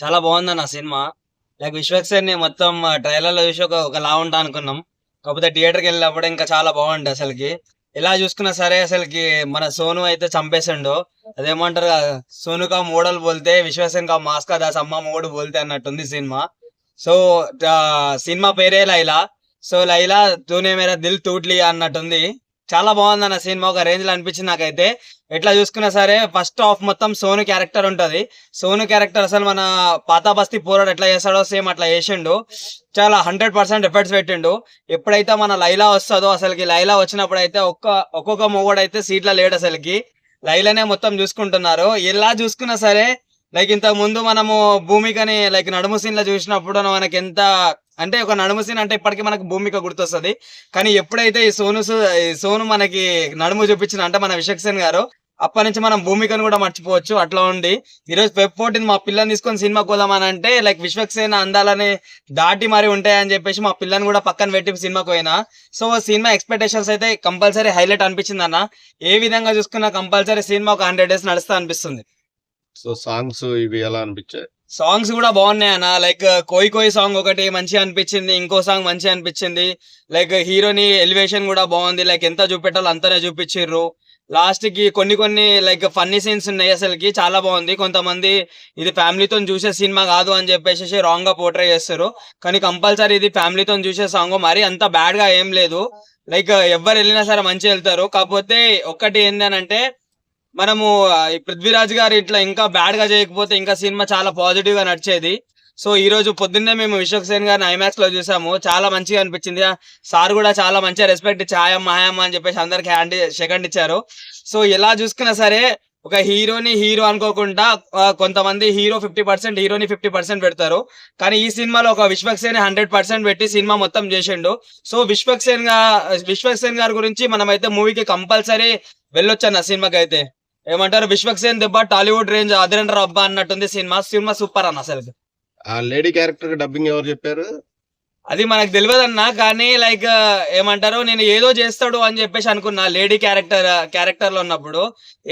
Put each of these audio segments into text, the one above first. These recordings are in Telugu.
చాలా బాగుందన్న సినిమా. లైక్ విశ్వక్సేన్ ని మొత్తం ట్రైలర్ లో చూసి ఒకలా ఉంటా అనుకున్నాం. కాకపోతే థియేటర్ కి వెళ్ళినప్పుడు ఇంకా చాలా బాగుంది అసలుకి. ఎలా చూసుకున్నా సరే అసలుకి మన సోను అయితే చంపేసిండు. అదేమంటారు కదా, సోను కా మోడల్ బోల్తే విశ్వక్సేన్ కా మాస్ కా దాస్ అమ్మ మోడు బోల్తే అన్నట్టుంది సినిమా. సో సినిమా పేరే లైలా. సో లైలా తూనే మేరా దిల్ టూట్ లియా అన్నట్టుంది. చాలా బాగుందన్న సినిమా. ఒక రేంజ్ లో అనిపించింది నాకైతే. ఎట్లా చూసుకున్నా సరే ఫస్ట్ హాఫ్ మొత్తం సోను క్యారెక్టర్ ఉంటది. సోను క్యారెక్టర్ అసలు మన పాతా బస్తీ పోరాడు ఎట్లా చేస్తాడో సేమ్ అట్లా చేసిండు. చాలా 100% ఎఫర్ట్స్ పెట్టిండు. ఎప్పుడైతే మన లైలా వస్తుందో అసలుకి, లైలా వచ్చినప్పుడు అయితే ఒక్కొక్క మొగోడు అయితే సీట్ల లేడు అసలుకి. లైలానే మొత్తం చూసుకుంటున్నారు. ఎలా చూసుకున్నా సరే లైక్ ఇంతకు ముందు మనము భూమికని లైక్ నడుము సీన్ లో చూసినప్పుడు మనకి ఎంత అంటే, ఒక నడుము సీన్ అంటే ఇప్పటికీ మనకు భూమిక గుర్తొస్తుంది. కానీ ఎప్పుడైతే ఈ సోను మనకి నడుము చూపించిన అంటే మన విశ్వక్సేన్ గారు, అప్పటి నుంచి మనం భూమికను కూడా మర్చిపోవచ్చు. అట్లా ఉండి ఈరోజు Feb 14 మా పిల్లని తీసుకొని సినిమాకి పోదామని అంటే లైక్ విశ్వక్సేన్ అందాలని దాటి మరి ఉంటాయని చెప్పేసి మా పిల్లని కూడా పక్కన పెట్టి సినిమాకి పోయినా. సో సినిమా ఎక్స్పెక్టేషన్స్ అయితే కంపల్సరీ హైలైట్ అనిపించింది అన్న. ఏ విధంగా చూసుకున్నా కంపల్సరీ సినిమా ఒక 100 days నడుస్తా అనిపిస్తుంది. సో సాంగ్స్ ఇవి ఎలా అనిపించాయి? సాంగ్స్ కూడా బాగున్నాయి అన్న. లైక్ కోయి కోయి సాంగ్ ఒకటి మంచిగా అనిపించింది. ఇంకో సాంగ్ మంచిగా అనిపించింది. లైక్ హీరోని ఎలివేషన్ కూడా బాగుంది. లైక్ ఎంత చూపెట్టాలో అంతనే చూపించిర్రు. లాస్ట్ కి కొన్ని లైక్ ఫన్నీ సీన్స్ ఉన్నాయి. అసలుకి చాలా బాగుంది. కొంతమంది ఇది ఫ్యామిలీతో చూసే సినిమా కాదు అని చెప్పేసి రాంగ్ గా పోర్ట్రే చేస్తారు. కానీ కంపల్సరీ ఇది ఫ్యామిలీతో చూసే సాంగ్. మరి అంత బ్యాడ్ గా ఏం లేదు. లైక్ ఎవరు వెళ్ళినా సరే మంచిగా వెళ్తారు. కాకపోతే ఒక్కటి ఏంటంటే, మనము ఈ పృథ్వీరాజ్ గారు ఇట్లా ఇంకా బ్యాడ్ గా చేయకపోతే ఇంకా సినిమా చాలా పాజిటివ్ గా నడిచేది. సో ఈ రోజు పొద్దున్నే మేము విశ్వక్సేన్ గారిని ఐమాక్స్ లో చూసాము. చాలా మంచిగా అనిపించింది. సార్ కూడా చాలా మంచిగా రెస్పెక్ట్ ఇచ్చి హాయమ్మ హాయమ్మ అని చెప్పేసి అందరికి సెకండ్ ఇచ్చారు. సో ఎలా చూసుకున్నా సరే ఒక హీరోని హీరో అనుకోకుండా కొంతమంది హీరో 50%, హీరోని 50% పెడతారు. కానీ ఈ సినిమాలో ఒక విశ్వక్సేన్ 100% పెట్టి సినిమా మొత్తం చేసిండు. సో విశ్వక్సేన్ గారి గురించి మనమైతే మూవీకి కంపల్సరీ వెళ్ళొచ్చు అన్న. సినిమాకి అయితే ఏమంటారు, విశ్వక్సేన్ దెబ్బ టాలీవుడ్ రేంజ్ అదిరేంద్ర అబ్బా అన్నట్టుంది సినిమా. సినిమా సూపర్ అన్న అసలు. ఆ లేడీ క్యారెక్టర్ డబ్బింగ్ ఎవరు చెప్పారు? అది మనకు తెలియదు అన్న. కానీ లైక్ ఏమంటారు, నేను ఏదో చేస్తాడు అని చెప్పేసి అనుకున్నా. లేడీ క్యారెక్టర్ లో ఉన్నప్పుడు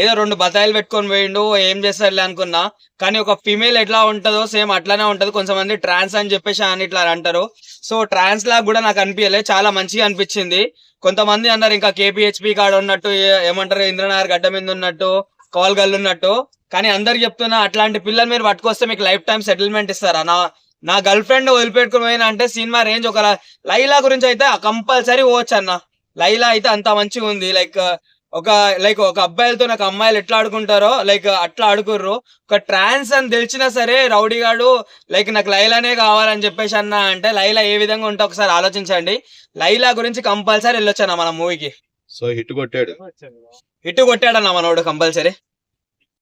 ఏదో 2 బతాయిలు పెట్టుకొని పోయిండు, ఏం చేస్తాడులే అనుకున్నా. కానీ ఒక ఫీమేల్ ఎట్లా ఉంటుందో సేమ్ అట్లానే ఉంటది. కొంతమంది ట్రాన్స్ అని చెప్పేసి అని ఇట్లా అంటారు. సో ట్రాన్స్ లాగా కూడా నాకు అనిపించలే, చాలా మంచిగా అనిపించింది. కొంతమంది అన్నారు ఇంకా KPHP కాడ ఉన్నట్టు, ఏమంటారు ఇంద్రనగర్ గడ్డ మీద ఉన్నట్టు, కాల్ గల్ ఉన్నట్టు. కానీ అందరికి చెప్తున్నా, అట్లాంటి పిల్లలు మీరు పట్టుకొస్తే మీకు లైఫ్ టైం సెటిల్మెంట్ ఇస్తారా? నా గర్ల్ ఫ్రెండ్ వదిలిపెట్టుకుని పోయినా అంటే సినిమా రేంజ్ ఒక లైలా గురించి అయితే కంపల్సరీ పోవచ్చు అన్న. లైలా అయితే అంత మంచిగా ఉంది. ఒక అబ్బాయిలతో నాకు అమ్మాయిలు ఎట్లా ఆడుకుంటారో లైక్ అట్లా ఆడుకుర్రు. ఒక ట్రాన్స్ అని తెలిసినా సరే రౌడీ గాడు లైక్ నాకు లైలానే కావాలని చెప్పేసి అన్నా అంటే లైలా ఏ విధంగా ఉంటే ఒకసారి ఆలోచించండి. లైలా గురించి కంపల్సరీ వెళ్ళొచ్చన్న మన మూవీకి. సో హిట్ కొట్టాడన్న మనోడు కంపల్సరీ.